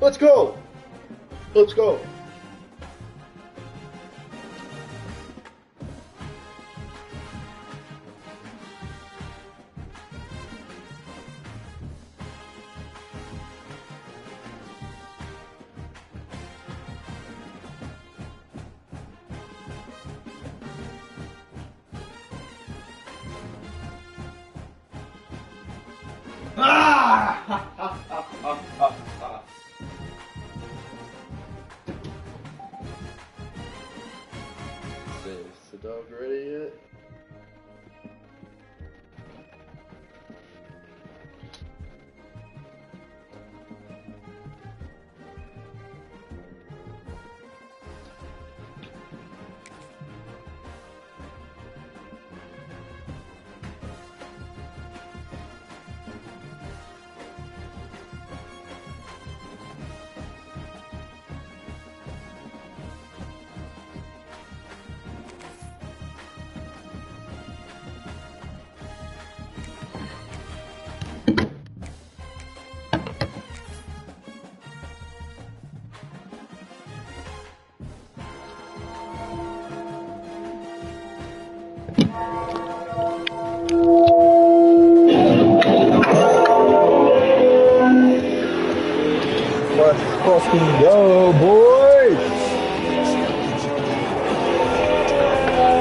Let's go! Let's go! Is the dog ready yet? Let's fucking go, boys!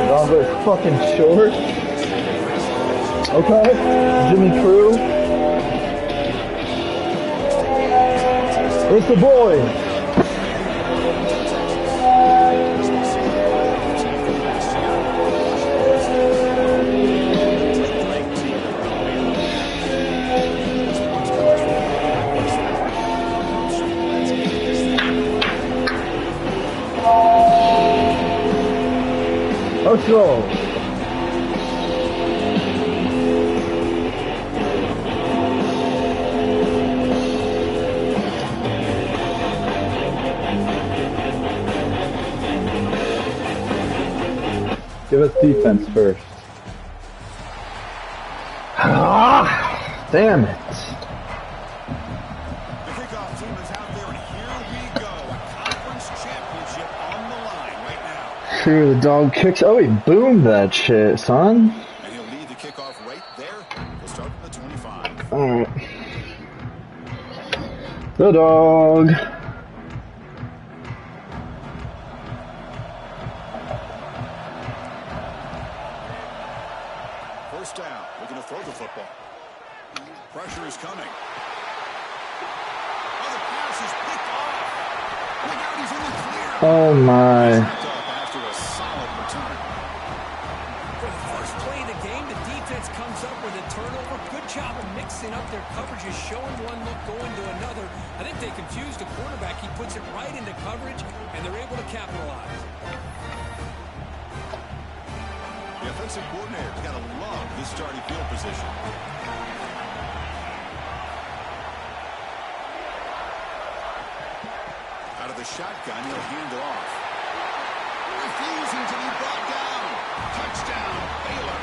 Dog is fucking short. Okay, Jimmy Crew. It's the boys. Let's go. Give us defense first. Ah, damn it. The kickoff team is out there, and here we go. A conference championship on the line right now. Sure, the dog kicks. Oh, he boomed that shit, son. And he'll lead the kickoff right there. He'll start from the 25. Alright. The dog. First down. We're going to throw the football. Pressure is coming. Oh, the pass is picked off. Look out, he's in the clear. Oh my. After a solid return. For the first play of the game, the defense comes up with a turnover. Good job of mixing up their coverages, showing one look, going to another. I think they confused the quarterback. He puts it right into coverage, and they're able to capitalize. The defensive coordinator's got to love this starting field position. Out of the shotgun, he'll hand it off. Refusing to be brought down. Touchdown, Baylor.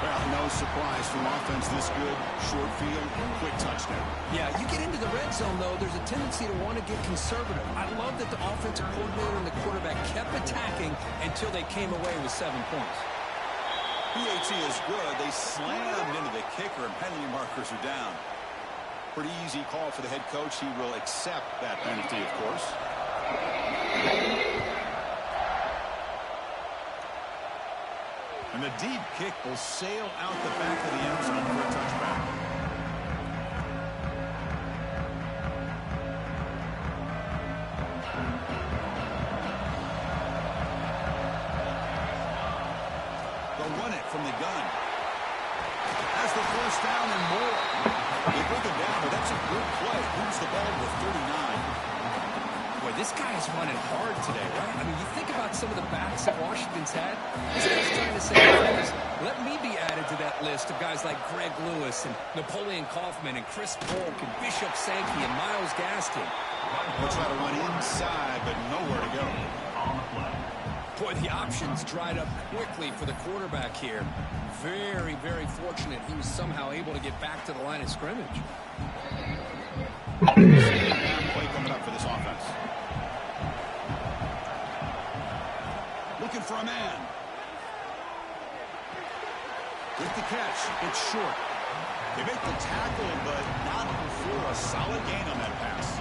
Well, no surprise from offense this good. Short field, quick touchdown. Yeah, you get into the red zone, though, there's a tendency to want to get conservative. I love that the offensive coordinator and the quarterback kept attacking until they came away with 7 points. PAT is good. They slammed into the kicker, and penalty markers are down. Pretty easy call for the head coach. He will accept that penalty, of course. And the deep kick will sail out the back of the end zone for a touchback. They'll run it from the gun. Has the first down and more. They bring him down, but that's a good play. Moves the ball to 39. Boy, this guy is running hard today, right? I mean, you think about some of the backs that Washington's had. This guy's trying to say, let me be added to that list of guys like Greg Lewis and Napoleon Kaufman and Chris Polk and Bishop Sankey and Myles Gaskin. They'll try to run inside, but nowhere to go. Boy, the options dried up quickly for the quarterback here. Very, very fortunate he was somehow able to get back to the line of scrimmage. Play coming up for this offense. Looking for a man. With the catch, it's short. They make the tackle, but not before a solid gain on that pass.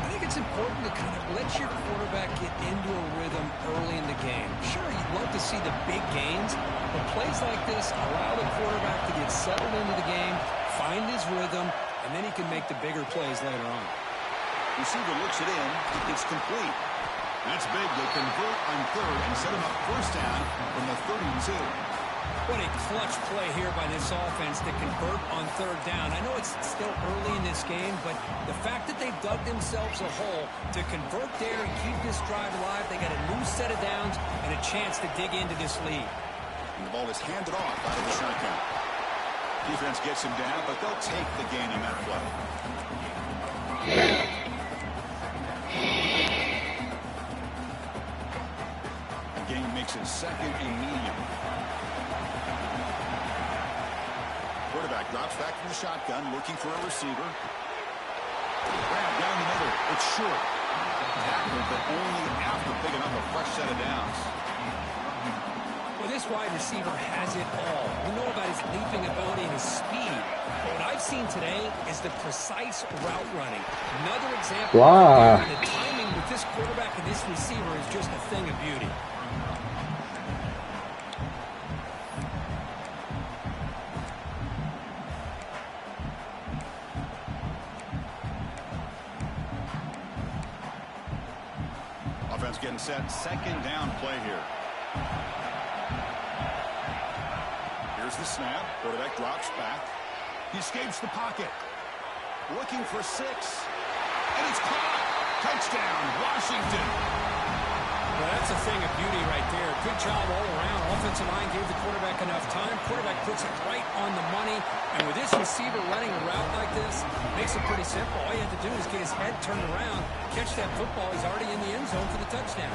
I think it's important to kind of let your quarterback get into a rhythm early in the game. Sure, you'd love to see the big gains, but plays like this allow the quarterback to get settled into the game, find his rhythm, and then he can make the bigger plays later on. Receiver looks it in. It's complete. That's big. They convert on third and set him up first down from the 32. What a clutch play here by this offense to convert on third down. I know it's still early in this game, but the fact that they've dug themselves a hole to convert there and keep this drive alive, they got a new set of downs and a chance to dig into this lead. And the ball is handed off out of the shotgun. Defense gets him down, but they'll take the gain on that play. The gain makes it second and medium. Quarterback drops back from the shotgun, looking for a receiver. Grab down the middle. It's short. Tackled, but only after picking up a fresh set of downs. Well, this wide receiver has it all. We know about his leaping ability and his speed. But what I've seen today is the precise route running. Another example of the timing with this quarterback and this receiver is just a thing of beauty. Offense getting set. Second down play here. Here's the snap. Quarterback drops back. He escapes the pocket. Looking for 6. And it's caught. Touchdown, Washington. Well, that's a thing of beauty right there. Good job all around. Offensive line gave the quarterback enough time. Quarterback puts it right on the money. And with this receiver running a route like this, makes it pretty simple. All you have to do is get his head turned around, catch that football. He's already in the end zone for the touchdown.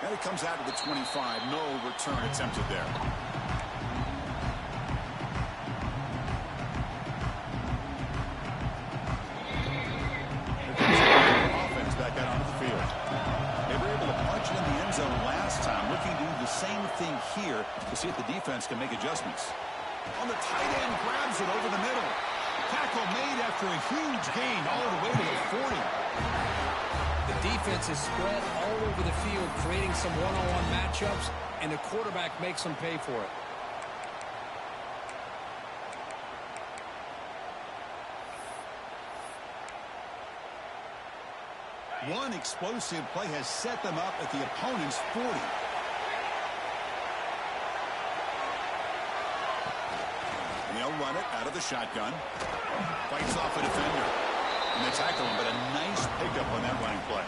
And it comes out to the 25. No return attempted there. Offense back out onto the field. They were able to punch it in the end zone last time. Looking to do the same thing here to see if the defense can make adjustments. On the tight end, grabs it over the middle. Tackle made after a huge gain all the way to the 40. The defense is spread all over the field, creating some one-on-one matchups, and the quarterback makes them pay for it. One explosive play has set them up at the opponent's 40. And they'll run it out of the shotgun. Fights off a defender. And they tackle him, but a nice pickup on that running play.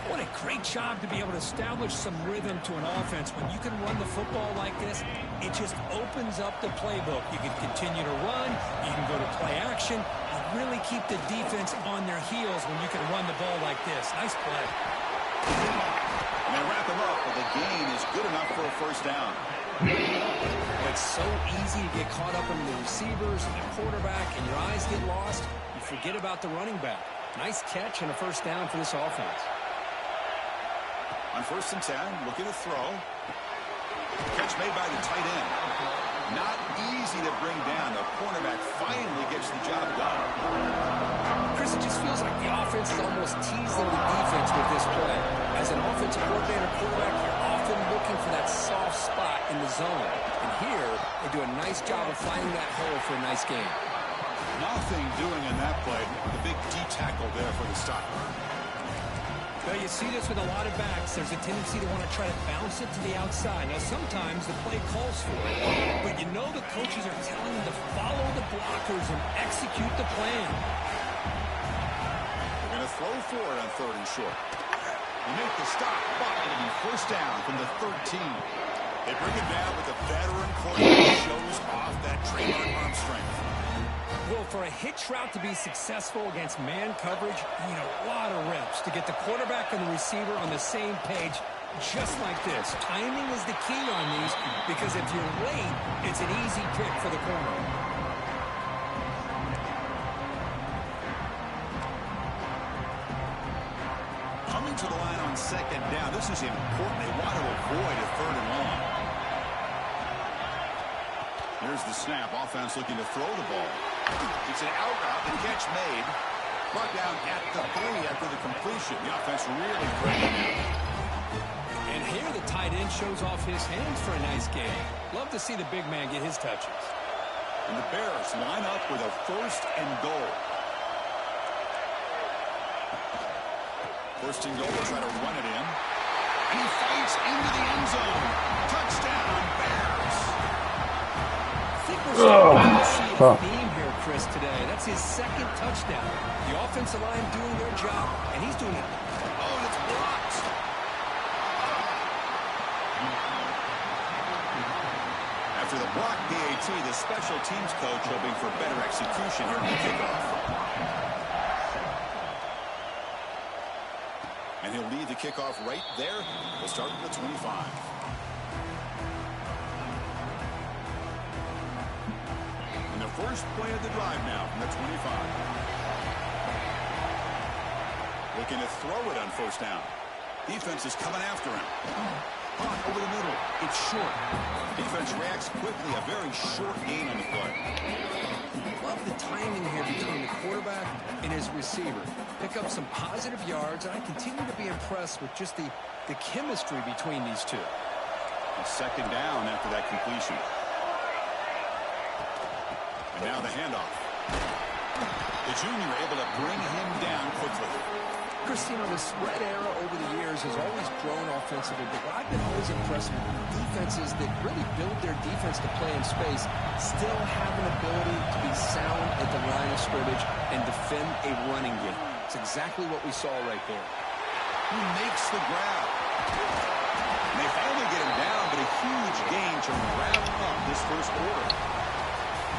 What a great job to be able to establish some rhythm to an offense. When you can run the football like this, it just opens up the playbook. You can continue to run. You can go to play action. You really keep the defense on their heels when you can run the ball like this. Nice play. And they wrap him up, but the gain is good enough for a first down. It's so easy to get caught up in the receivers and the quarterback, and your eyes get lost. You forget about the running back. Nice catch and a first down for this offense. On 1st and 10, looking to throw. Catch made by the tight end. Not easy to bring down. The cornerback finally gets the job done. Chris, it just feels like the offense is almost teasing the defense with this play. As an offensive coordinator quarterback, you're often looking for that soft spot in the zone. And here, they do a nice job of finding that hole for a nice gain. Nothing doing in that play. The big D tackle there for the stop. Well, you see this with a lot of backs. There's a tendency to want to try to bounce it to the outside. Now, sometimes the play calls for it, but you know the coaches are telling them to follow the blockers and execute the plan. They're going to throw for it on 3rd and short. They make the stop, but it'll be first down from the 13. They bring it down with a veteran quarterback who shows off that trademark arm strength. Well, for a hitch route to be successful against man coverage, you need a lot of reps to get the quarterback and the receiver on the same page, just like this. Timing is the key on these, because if you're late, it's an easy pick for the corner. Coming to the line on 2nd down. This is important. They want to avoid a 3rd and long. Here's the snap. Offense looking to throw the ball. It's an out route. The catch made. Brought down at the 3 after the completion. The offense really breaking it. And here the tight end shows off his hands for a nice game. Love to see the big man get his touches. And the Bears line up with a 1st and goal. 1st and goal. We'll try to run it in. And he fights into the end zone. Touchdown, Bears. I think we're starting to see a theme here, Chris, today. That's his 2nd touchdown. The offensive line doing their job, and he's doing it. Oh, and it's blocked. After the block PAT, the special teams coach hoping for better execution here in the kickoff. And he'll lead the kickoff right there. We'll start at the 25. And the first play of the drive now from the 25. Looking to throw it on 1st down. Defense is coming after him. Hawk over the middle. It's short. Defense reacts quickly. A very short gain on the play. Love the timing here between the quarterback and his receiver. Pick up some positive yards, and I continue to be impressed with just the chemistry between these two. A 2nd down after that completion. And now the handoff. The junior able to bring him down quickly. Christine, the spread era over the years has always grown offensively, but what I've been always impressed with defenses that really build their defense to play in space still have an ability to be sound at the line of scrimmage and defend a running game. It's exactly what we saw right there. He makes the grab. And they finally get him down, but a huge gain to wrap up this first quarter.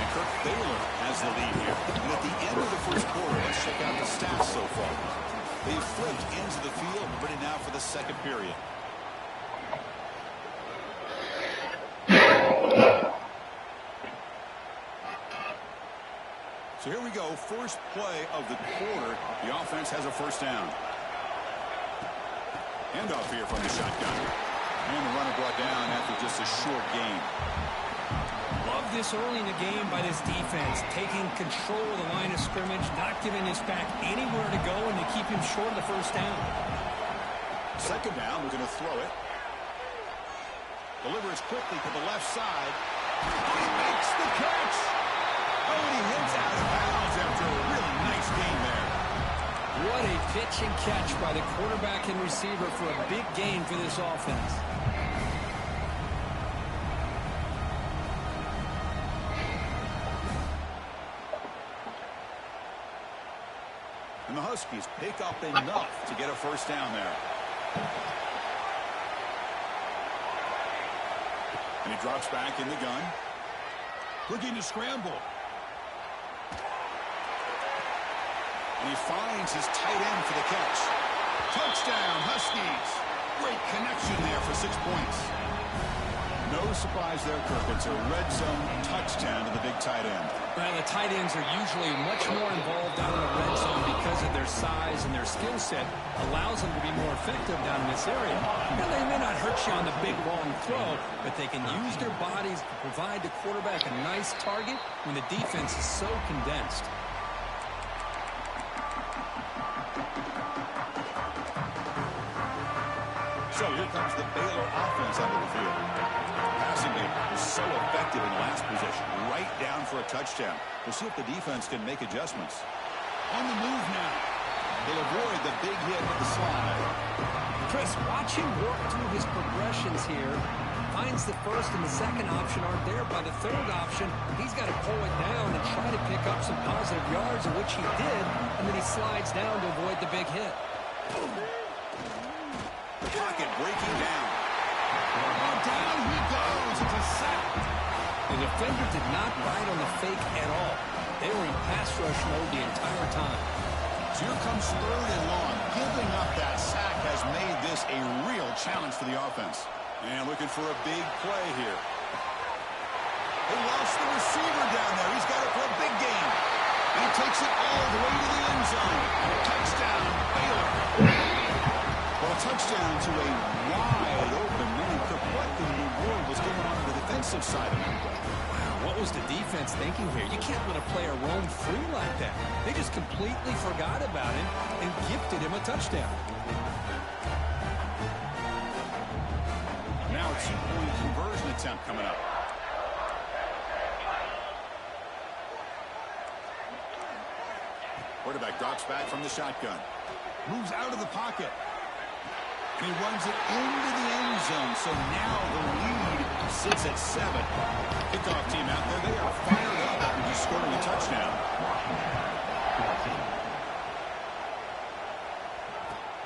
And Kirk Baylor has the lead here. And at the end of the first quarter, let's check out the stats so far. They've flipped into the field, ready now for the 2nd period. So here we go, first play of the quarter. The offense has a 1st down. Handoff here from the shotgun. And the runner brought down after just a short gain. Love this early in the game by this defense, taking control of the line of scrimmage, not giving his back anywhere to go, and to keep him short of the 1st down. 2nd down, we're going to throw it. Delivers quickly to the left side. He makes the catch. Oh, and he heads out of bounds after a really nice game there. What a pitch and catch by the quarterback and receiver for a big gain for this offense. And the Huskies pick up enough to get a first down there. And he drops back in the gun. Looking to scramble. And he finds his tight end for the catch. Touchdown, Huskies. Great connection there for 6 points. No surprise there, Kirk. It's a red zone touchdown to the big tight end. Well, the tight ends are usually much more involved down in the red zone because of their size and their skill set allows them to be more effective down in this area. Now, they may not hurt you on the big, long throw, but they can use their bodies to provide the quarterback a nice target when the defense is so condensed. So here comes the Baylor offense onto the field. Passing game was so effective in the last possession. Right down for a touchdown. We'll see if the defense can make adjustments. On the move now. They'll avoid the big hit with the slide. Chris, watch him work through his progressions here. Finds the first and the second option aren't there. By the third option, he's got to pull it down and try to pick up some positive yards, which he did, and then he slides down to avoid the big hit. Pocket breaking down. Down he goes. It's a sack. The defender did not bite on the fake at all. They were in pass rush mode the entire time. So here comes 3rd and long. Giving up that sack has made this a real challenge for the offense. And looking for a big play here. They lost the receiver down there. He's got it for a big game. And he takes it all the way to the end zone. Touchdown, Baylor. Well, a touchdown to a wide open man. What in the world was going on the defensive side of that play? Wow, what was the defense thinking here? You can't let a player roam free like that. They just completely forgot about him and gifted him a touchdown. Now a 2-point conversion attempt coming up. Quarterback drops back from the shotgun. Moves out of the pocket. He runs it into the end zone, so now the lead sits at 7. Kickoff team out there, they are fired up after just scoring a touchdown.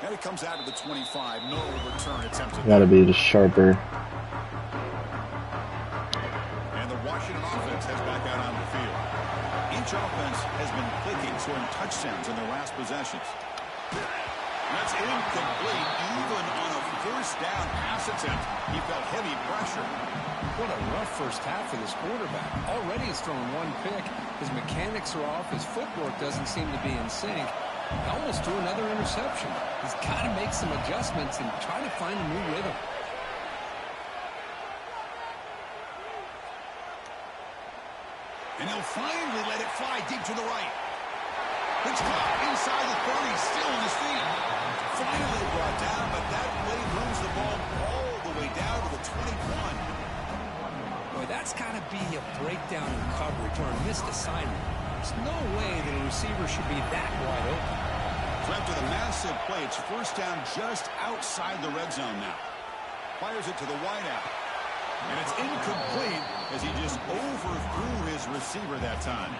And it comes out of the 25. No return attempted. Gotta be just sharper. And the Washington offense heads back out on the field. Each offense has been clicking, scoring touchdowns in their last possessions. That's incomplete. Even on a first down pass attempt, he felt heavy pressure. What a rough first half for this quarterback. Already has thrown 1 pick. His mechanics are off. His footwork doesn't seem to be in sync. He almost threw another interception. He's got to make some adjustments and try to find a new rhythm. And he'll finally let it fly deep to the right. It's caught inside the 30, still on his feet. Finally brought down, but that play moves the ball all the way down to the 21. Boy, that's got to be a breakdown in coverage or a missed assignment. There's no way that a receiver should be that wide open. So after the massive play, it's first down just outside the red zone now. Fires it to the wideout. And it's incomplete as he just overthrew his receiver that time.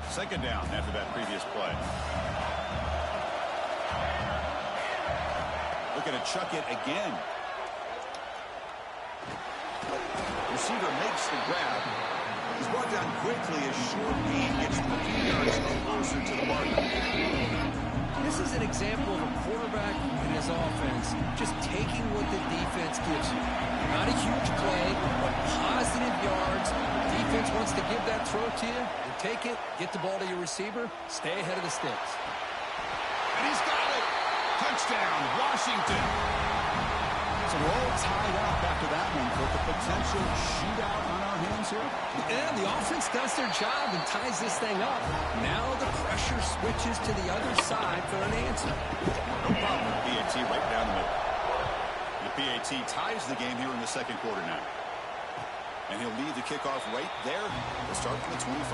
Second down after that previous play. Looking to chuck it again. Receiver makes the grab. He's brought down quickly as short gain gets him a few yards closer to the marker. This is an example of a quarterback and his offense just taking what the defense gives you. Not a huge play, but positive yards. The defense wants to give that throw to you. You take it, get the ball to your receiver, stay ahead of the sticks. And he's got it. Touchdown, Washington. So we're all tied up after that one with the potential shootout on our hands here. Yeah, the offense does their job and ties this thing up. Now the pressure switches to the other side for an answer. No problem with PAT right down the middle. The PAT ties the game here in the second quarter now. And he'll lead the kickoff right there to start from the 25.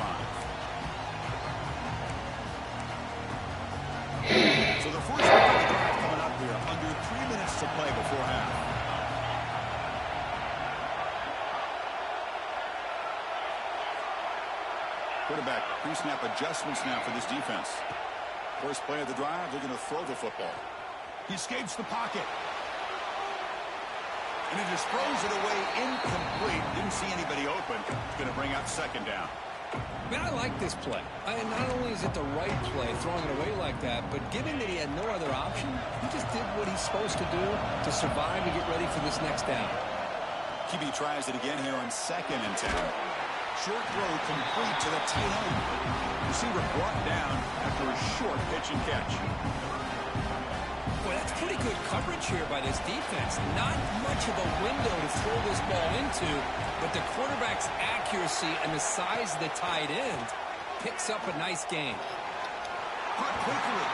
So the first drive coming up here. Under 3 minutes minutes to play before half. Quarterback pre-snap adjustments now for this defense. First play of the drive, they're going to throw the football. He escapes the pocket. And he just throws it away incomplete. Didn't see anybody open. It's going to bring out second down. Man, I like this play. And not only is it the right play, throwing it away like that, but given that he had no other option, he just did what he's supposed to do to survive and get ready for this next down. QB tries it again here on 2nd and 10. Short throw complete to the tight end. Receiver brought down after a short pitch and catch. Boy, that's pretty good coverage here by this defense. Not much of a window to throw this ball into, but the quarterback's accuracy and the size of the tight end picks up a nice gain. Caught quickly.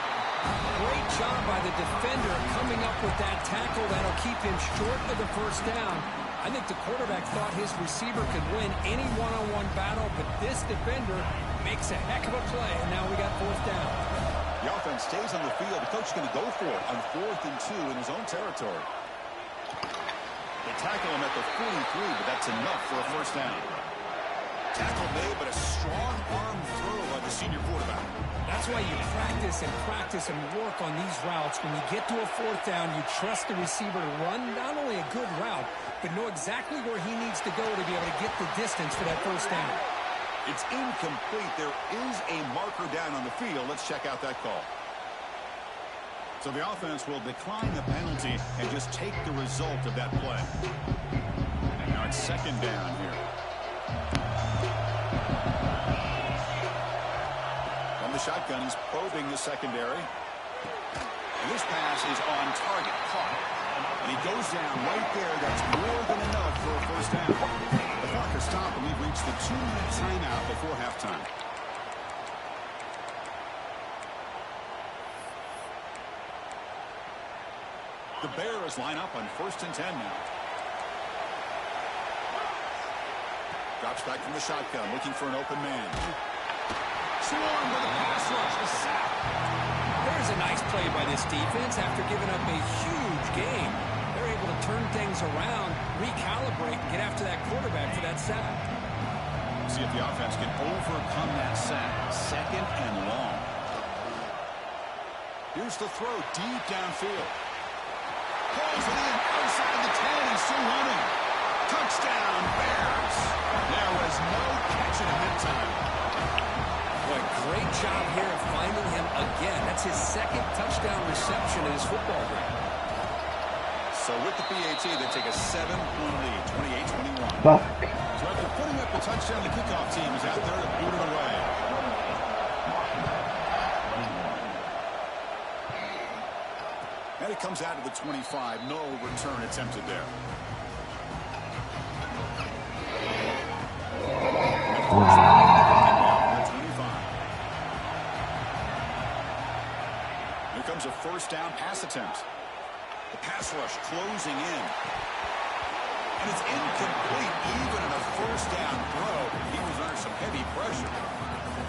Great job by the defender coming up with that tackle that'll keep him short of the first down. I think the quarterback thought his receiver could win any one-on-one battle, but this defender makes a heck of a play, and now we got 4th down. The offense stays on the field. The coach is going to go for it on 4th and 2 in his own territory. They tackle him at the 43, but that's enough for a first down. Tackle made, but a strong arm throw by the senior quarterback. That's why you practice and work on these routes. When you get to a 4th down, you trust the receiver to run not only a good route, but know exactly where he needs to go to be able to get the distance for that first down. It's incomplete. There is a marker down on the field. Let's check out that call. So the offense will decline the penalty and just take the result of that play. And now it's 2nd down here. From the shotgun, he's probing the secondary. And this pass is on target, caught. And he goes down right there. That's more than enough for a first down. The clock has stopped, and we've reached the 2-minute timeout before halftime. The Bears line up on 1st and 10 now. Drops back from the shotgun, looking for an open man. Swarmed with a pass rush, the sack. There's a nice play by this defense after giving up a huge gain. They're able to turn things around, recalibrate, and get after that quarterback for that sack. See if the offense can overcome that sack. 2nd and long. Here's the throw deep downfield. Pulls it in outside the 10. He's still running. Touchdown, Bears. There was no catching him in time. Boy, great job here of finding him again. That's his 2nd touchdown reception in his football game. So with the PAT, they take a 7-point lead, 28-21. Fuck. So after putting up the touchdown, the kickoff team is out there to boot it away. And it comes out of the 25. No return attempted there. Here comes a first down pass attempt. The pass rush closing in. And it's incomplete even in a first down throw. He was under some heavy pressure.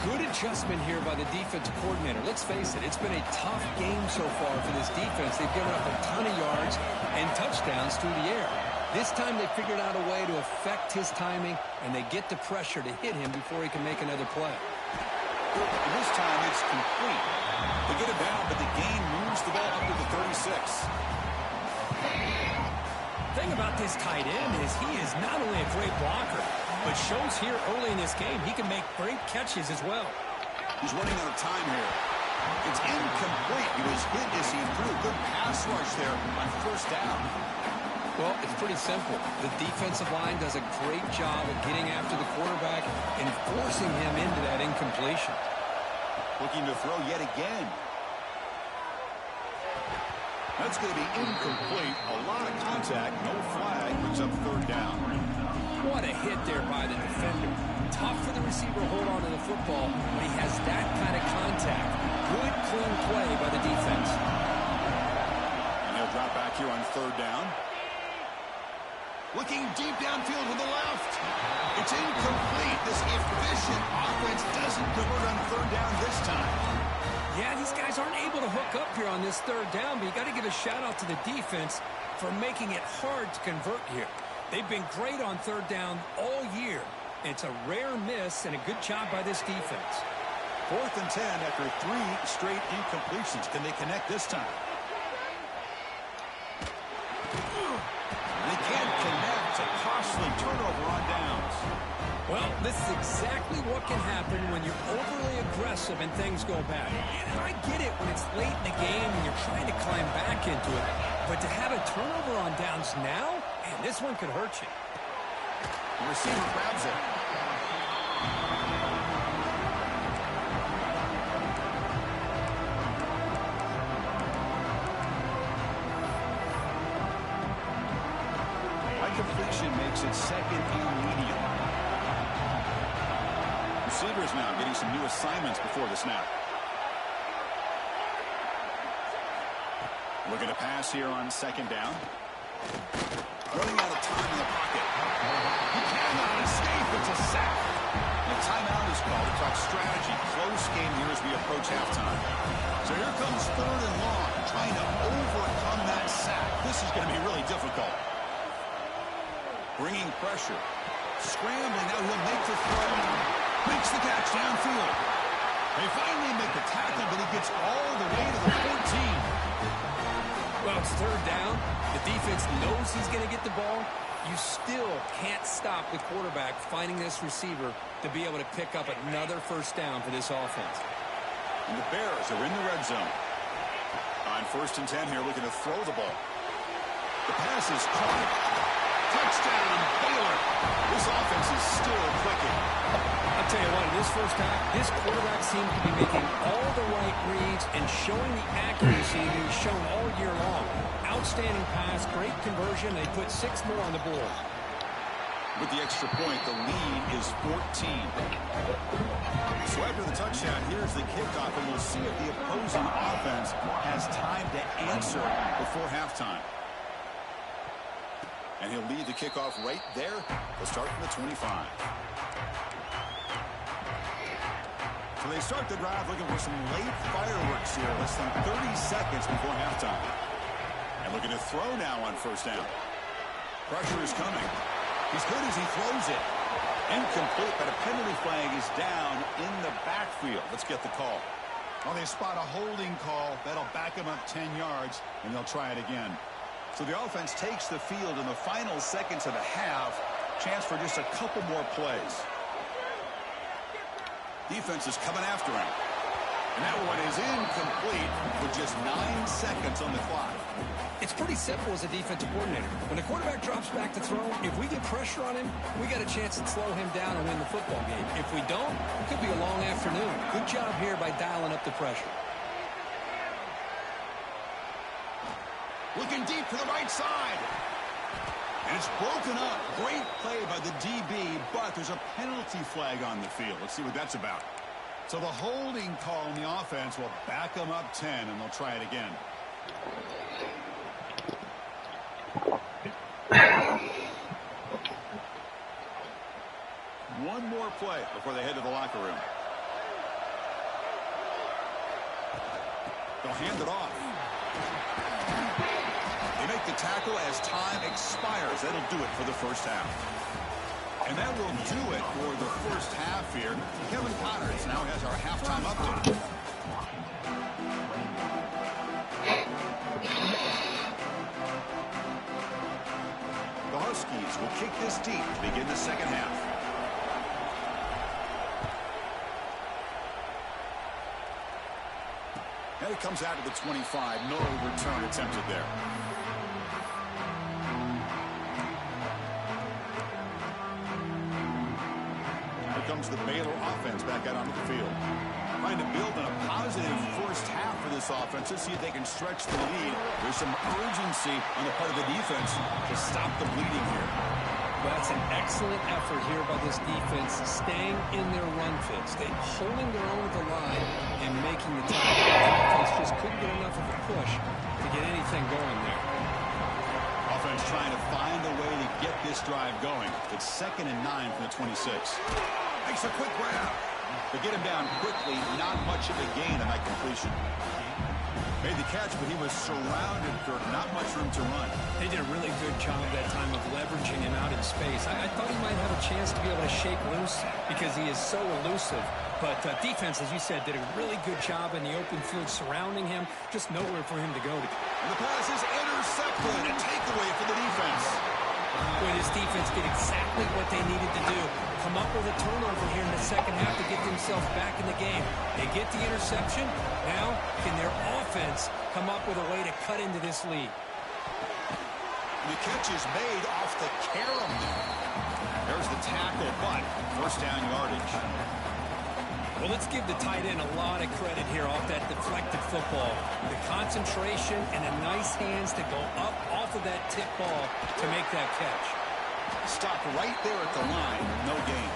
Good adjustment here by the defensive coordinator. Let's face it, it's been a tough game so far for this defense. They've given up a ton of yards and touchdowns through the air. This time they figured out a way to affect his timing, and they get the pressure to hit him before he can make another play. And this time it's complete. They get it down, but the gain moves the ball up to the 36. The thing about this tight end is he is not only a great blocker, but shows here early in this game he can make great catches as well. He's running out of time here. It's incomplete. He was hit as he threw a good pass rush there on first down. Well, it's pretty simple. The defensive line does a great job of getting after the quarterback and forcing him into that incompletion. Looking to throw yet again. That's going to be incomplete. A lot of contact. No flag. Brings up 3rd down. What a hit there by the defender. Tough for the receiver to hold on to the football, but he has that kind of contact. Good, clean play by the defense. And he'll drop back here on 3rd down. Looking deep downfield with the left. It's incomplete. This efficient offense doesn't convert on 3rd down this time. Yeah, these These guys aren't able to hook up here on this third down, but you got to give a shout out to the defense for making it hard to convert here. They've been great on third down all year. It's a rare miss and a good job by this defense. 4th and 10 after 3 straight incompletions. Can they connect this time? They can't connect. A costly turnover on downs. Well, this is exactly what can happen when you're overly aggressive and things go bad. And I get it when it's late in the game and you're trying to climb back into it. But to have a turnover on downs now, man, this one could hurt you. The receiver grabs it. High completion makes it 2nd and medium. Receivers now getting some new assignments before the snap. Looking to pass here on 2nd down. Running out of time in the pocket. He cannot escape. It's a sack. And a timeout is called to talk strategy. Close game here as we approach halftime. So here comes 3rd and long, trying to overcome that sack. This is going to be really difficult. Bringing pressure. Scrambling. Now he'll make the throw. Makes the catch downfield. They finally make the tackle, but he gets all the way to the 14. Well, it's 3rd down. The defense knows he's going to get the ball. You still can't stop the quarterback finding this receiver to be able to pick up another 1st down for this offense. And the Bears are in the red zone. On 1st and 10 here, looking to throw the ball. The pass is caught. Touchdown, Baylor. This offense is still clicking. I'll tell you what, in this first half, this quarterback seems to be making all the right reads and showing the accuracy that he's shown all year long. Outstanding pass, great conversion. They put 6 more on the board. With the extra point, the lead is 14. So after the touchdown, here's the kickoff, and we'll see if the opposing offense has time to answer before halftime. And he'll lead the kickoff right there. They'll start from the 25. So they start the drive looking for some late fireworks here, less than 30 seconds before halftime. And looking to throw now on 1st down. Pressure is coming. He's good as he throws it. Incomplete, but a penalty flag is down in the backfield. Let's get the call. Well, they spot a holding call. That'll back him up 10 yards, and they'll try it again. So the offense takes the field in the final seconds of the half. Chance for just a couple more plays. Defense is coming after him. And that one is incomplete with just 9 seconds on the clock. It's pretty simple as a defensive coordinator. When the quarterback drops back to throw, if we get pressure on him, we got a chance to slow him down and win the football game. If we don't, it could be a long afternoon. Good job here by dialing up the pressure. Looking deep to the right side. And it's broken up. Great play by the DB, but there's a penalty flag on the field. Let's see what that's about. So the holding call on the offense will back them up 10, and they'll try it again. One more play before they head to the locker room. They'll hand it off. They make the tackle as time expires. That'll do it for the first half. And that will do it for the first half here. Kevin Connors now has our halftime update. The Huskies will kick this deep to begin the second half. And it comes out to the 25. No return attempted there. Here comes the Baylor offense back out onto the field. Trying to build on a positive first half for this offense to see if they can stretch the lead. There's some urgency on the part of the defense to stop the bleeding here. Well, that's an excellent effort here by this defense, staying in their run fits. They holding their own at the line and making the tackle. The offense just couldn't get enough of a push to get anything going there. Offense trying to find a way to get this drive going. It's 2nd and 9 from the 26. Makes a quick grab. But get him down quickly, not much of a gain on that completion. Made the catch, but he was surrounded, Kirk. Not much room to run. They did a really good job that time of leveraging him out in space. I thought he might have a chance to be able to shake loose because he is so elusive. But defense, as you said, did a really good job in the open field surrounding him. Just nowhere for him to go. And the pass is intercepted. A takeaway for the defense. Boy, this defense did exactly what they needed to do. Come up with a turnover here in the second half to get themselves back in the game. They get the interception. Now, can their offense come up with a way to cut into this lead? The catch is made off the carom. There's the tackle, but first down yardage. Well, let's give the tight end a lot of credit here off that deflected football. The concentration and the nice hands to go up off of that tip ball to make that catch. Stop right there at the line. No gain.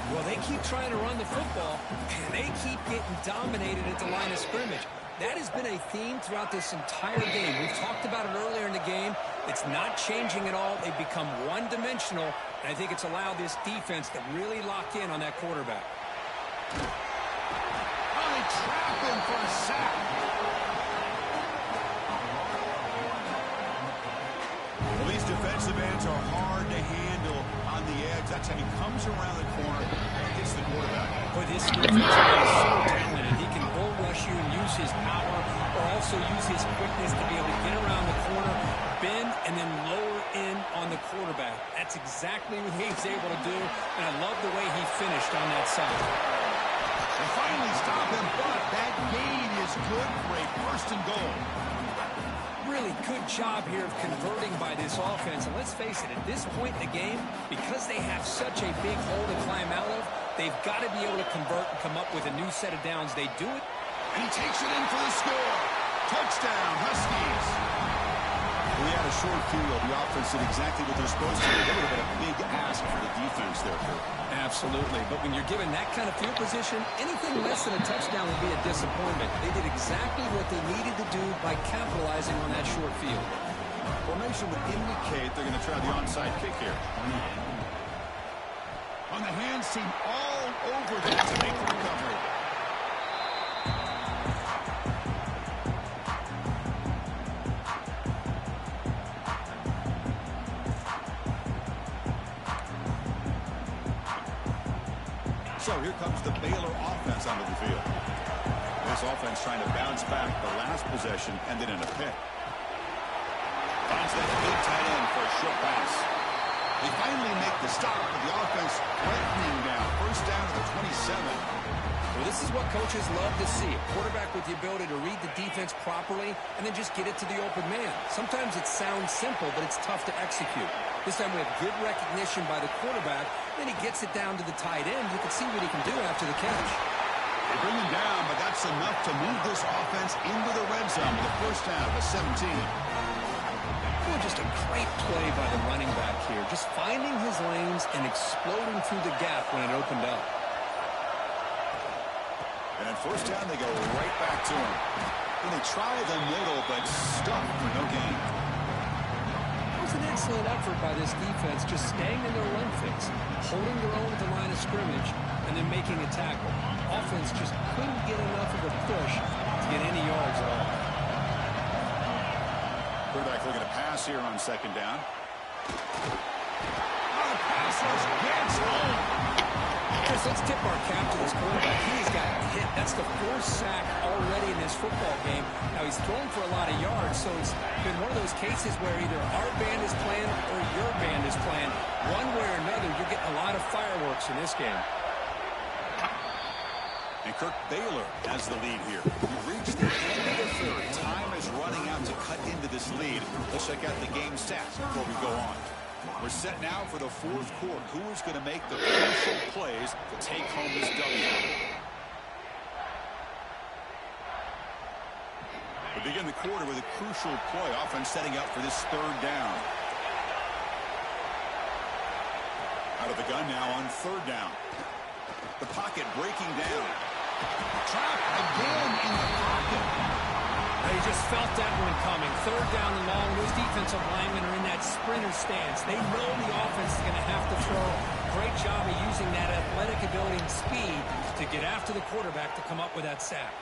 Well, they keep trying to run the football, and they keep getting dominated at the line of scrimmage. That has been a theme throughout this entire game. We've talked about it earlier in the game. It's not changing at all. They've become one-dimensional, and I think it's allowed this defense to really lock in on that quarterback. Oh, they trap him for a sack. Well, these defensive ends are hard to handle on the edge. That's how he comes around the corner and hits the quarterback. Boy, this defensive end is so talented. He can bull rush you and use his power, or also use his quickness to be able to get around the corner, bend, and then lower in on the quarterback. That's exactly what he's able to do, and I love the way he finished on that side. They finally stop him, but that gain is good for a first and goal. Really good job here of converting by this offense. And let's face it, at this point in the game, because they have such a big hole to climb out of, they've got to be able to convert and come up with a new set of downs. They do it. And he takes it in for the score. Touchdown, Huskies. We had a short field. The offense did exactly what they're supposed to do. That would have been a big ask for the defense there, Kirk. Absolutely. But when you're given that kind of field position, anything less than a touchdown would be a disappointment. They did exactly what they needed to do by capitalizing on that short field. Formation would indicate they're going to try the onside kick here. On the hands team all over them to make the recovery. So here comes the Baylor offense onto the field. This offense trying to bounce back. The last possession ended in a pick. Finds that big tight end for a short pass. They finally make the stop, but the offense threatening down. First down to the 27. Well, this is what coaches love to see. A quarterback with the ability to read the defense properly and then just get it to the open man. Sometimes it sounds simple, but it's tough to execute. This time we have good recognition by the quarterback. Then he gets it down to the tight end. You can see what he can do after the catch. They bring him down, but that's enough to move this offense into the red zone with a first down to 17. Well, just a great play by the running back here. Just finding his lanes and exploding through the gap when it opened up. And on first down, they go right back to him. And they try the middle, but stuck for no gain. It was an excellent effort by this defense, just staying in their run fix, holding their own at the line of scrimmage, and then making a tackle. Offense just couldn't get enough of a push to get any yards at all. Quarterback looking to pass here on second down. Oh, the pass gets home. Chris, let's tip our cap to this quarterback. He's got hit. That's the fourth sack already in this football game. Now, he's thrown for a lot of yards, so it's been one of those cases where either our band is playing or your band is playing. One way or another, you're getting a lot of fireworks in this game. And Kirk, Baylor has the lead here. We've reached the end of the third. Time is running out to cut into this lead. Let's check out the game stats before we go on. We're set now for the fourth quarter. Who is going to make the crucial plays to take home this W? We begin the quarter with a crucial play. Offense setting up for this third down. Out of the gun now on third down. The pocket breaking down. Trap again in the pocket. They just felt that one coming. Third down and long. Those defensive linemen are in that sprinter stance. They know the offense is going to have to throw. great job of using that athletic ability and speed to get after the quarterback to come up with that sack.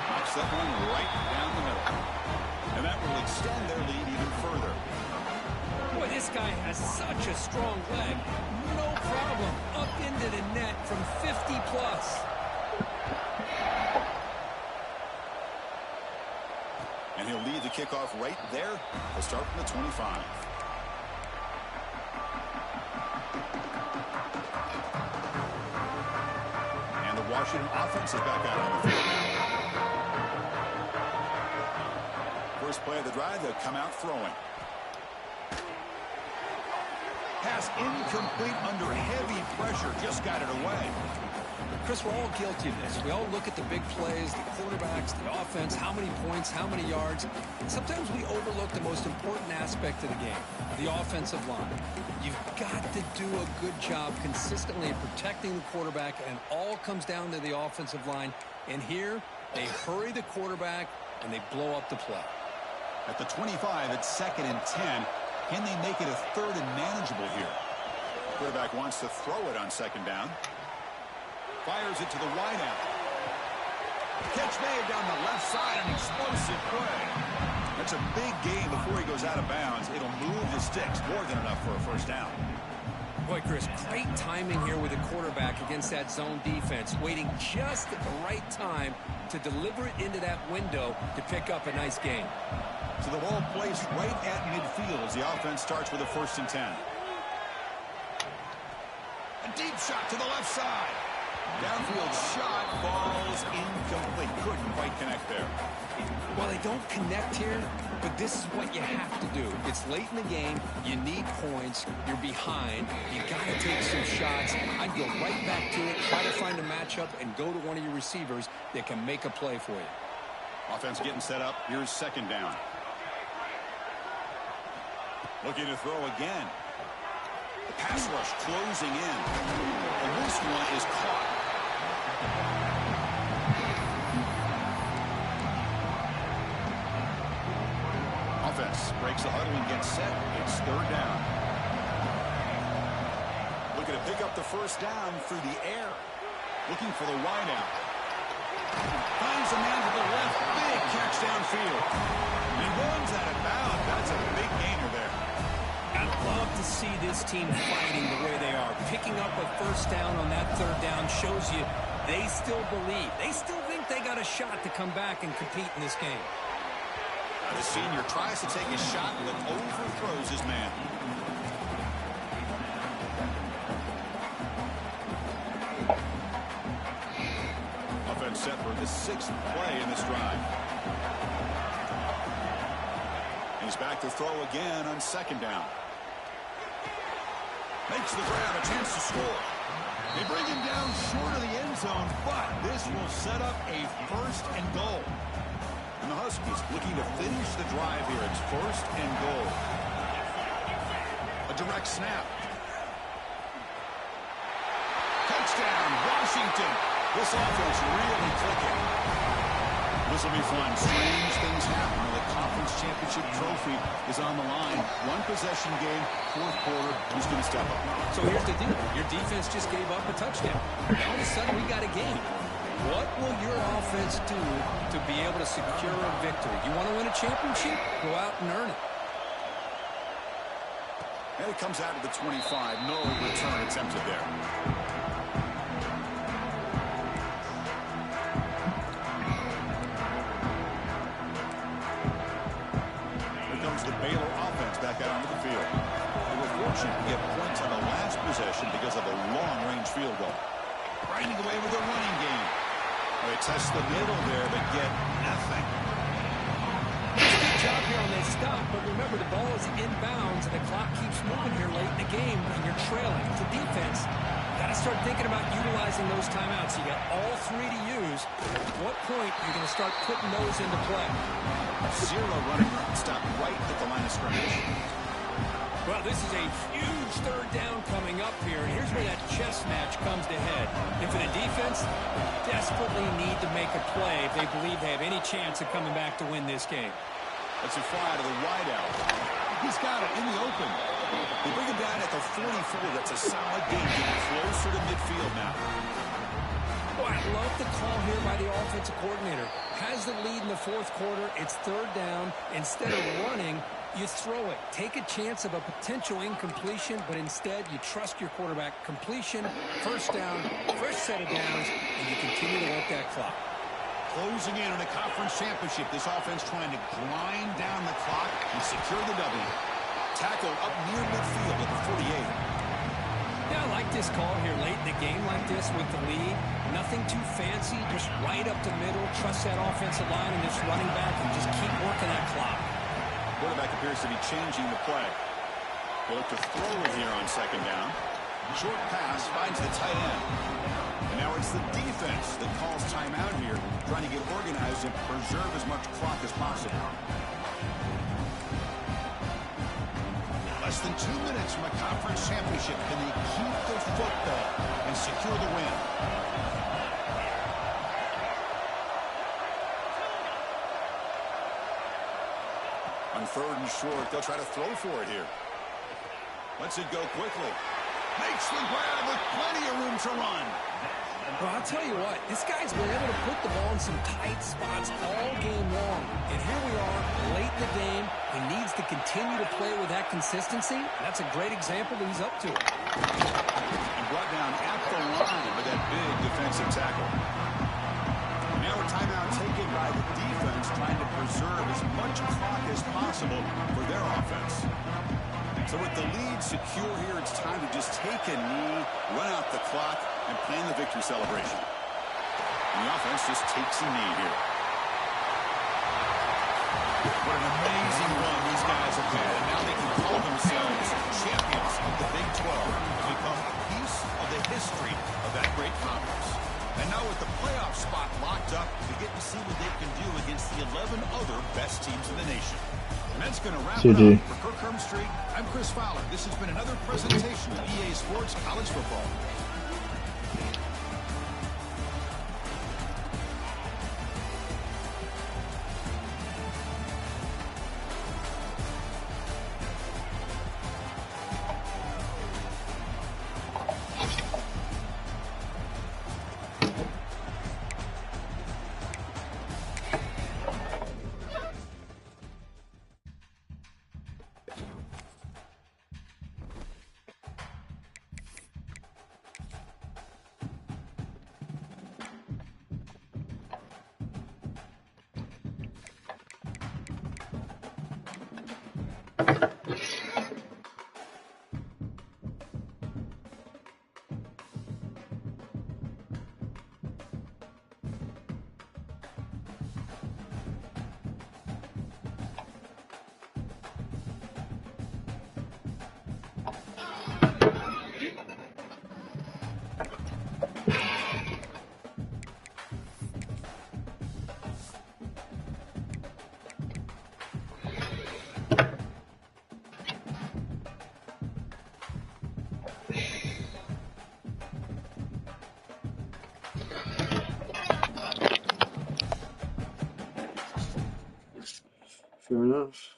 Knocks that one right down the middle. And that will extend their lead even further. Boy, this guy has such a strong leg. No problem. Up into the net from 50+. And he'll lead the kickoff right there. They'll start from the 25. And the Washington offense is back out on the field now. First play of the drive, they'll come out throwing. Pass incomplete under heavy pressure. Just got it away. Chris, we're all guilty of this. We all look at the big plays, the quarterbacks, the offense, how many points, how many yards. Sometimes we overlook the most important aspect of the game, the offensive line. You've got to do a good job consistently of protecting the quarterback, and it all comes down to the offensive line. And here, they hurry the quarterback, and they blow up the play. At the 25, it's 2nd and 10. Can they make it a 3rd and manageable here? The quarterback wants to throw it on 2nd down. Fires it to the wideout. Catch made down the left side, an explosive play. That's a big gain before he goes out of bounds. It'll move the sticks, more than enough for a 1st down. Boy, Chris, great timing here with the quarterback against that zone defense, waiting just at the right time to deliver it into that window to pick up a nice gain. So the ball placed right at midfield as the offense starts with a 1st and 10. A deep shot to the left side. Downfield shot falls incomplete. Couldn't quite connect there. Well, they don't connect here, but this is what you have to do. It's late in the game. You need points. You're behind. You got to take some shots. I'd go right back to it, try to find a matchup, and go to one of your receivers that can make a play for you. Offense getting set up. Here's 2nd down. Looking to throw again. The pass rush closing in. And this one is caught. Offense breaks the huddle and gets set. It's 3rd down. Looking to pick up the 1st down through the air. Looking for the wideout. Finds a man to the left. Big catch downfield. He runs out of bounds. That's a big gainer there. I love to see this team fighting the way they are. Picking up a 1st down on that 3rd down shows you they still believe. They still think they got a shot to come back and compete in this game. The senior tries to take a shot but overthrows his man. Offense set for the 6th play in this drive. He's back to throw again on 2nd down. Makes the grab, a chance to score. They bring him down short of the end zone, but this will set up a 1st and goal. And the Huskies looking to finish the drive here. It's 1st and goal. A direct snap. Touchdown, Washington. This offense really clicking. This will be fun. Strange things happen when the conference championship trophy is on the line. One possession game, 4th quarter. Who's going to step up? So here's the deal. Your defense just gave up a touchdown. All of a sudden, we got a game. What will your offense do to be able to secure a victory? You want to win a championship? Go out and earn it. And it comes out of the 25. No return attempted there. Here comes the Baylor offense back out onto the field. They were fortunate to get points on the last possession because of a long-range field goal. Grinding away with a running game. They test the middle there, but get nothing. Good job here on this stop, but remember, the ball is inbounds, and the clock keeps moving here late in the game, and you're trailing. It's a defense. You got to start thinking about utilizing those timeouts. You got all 3 to use. At what point are you going to start putting those into play? 0 running room. Stop right at the line of scrimmage. Well, this is a huge 3rd down coming up here, and here's where that chess match comes to head. And for the defense, they desperately need to make a play if they believe they have any chance of coming back to win this game. That's a fly to the wideout. He's got it in the open. They bring him down at the 44. That's a solid gain, getting closer to midfield now. Well, I love the call here by the offensive coordinator. Has the lead in the fourth quarter. It's third down. Instead of running, you throw it. Take a chance of a potential incompletion, but instead you trust your quarterback. Completion, first down, fresh set of downs, and you continue to work that clock. Closing in on a conference championship, this offense trying to grind down the clock and secure the W. Tackle up near midfield at the 48. Yeah, I like this call here late in the game like this with the lead. Nothing too fancy, just right up the middle. Trust that offensive line and this running back and just keep working that clock. Quarterback appears to be changing the play. They'll look to throw it here on second down. Short pass finds the tight end. And now it's the defense that calls timeout here, trying to get organized and preserve as much clock as possible. Less than 2 minutes from a conference championship. Can they keep the football and secure the win? On third and short, they'll try to throw for it here. Lets it go quickly. Makes the grab with plenty of room to run. Well, I'll tell you what, this guy's been able to put the ball in some tight spots all game long. And here we are, late in the game. He needs to continue to play with that consistency. That's a great example that he's up to it. And brought down at the line with that big defensive tackle. Now a timeout taken by the defense, trying to preserve as much clock as possible for their offense. So with the lead secure here, it's time to just take a knee, run out the clock, and plan the victory celebration. And the offense just takes a knee here. What an amazing run these guys have had. And now they can call themselves champions of the Big 12 and become a piece of the history of that great conference. And now with the playoff spot locked up, we get to see what they can do against the 11 other best teams in the nation. And that's going to wrap it up. For Kirk Herbstreit, I'm Chris Fowler. This has been another presentation of EA Sports College Football. Fair enough.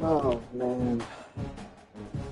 Oh, man.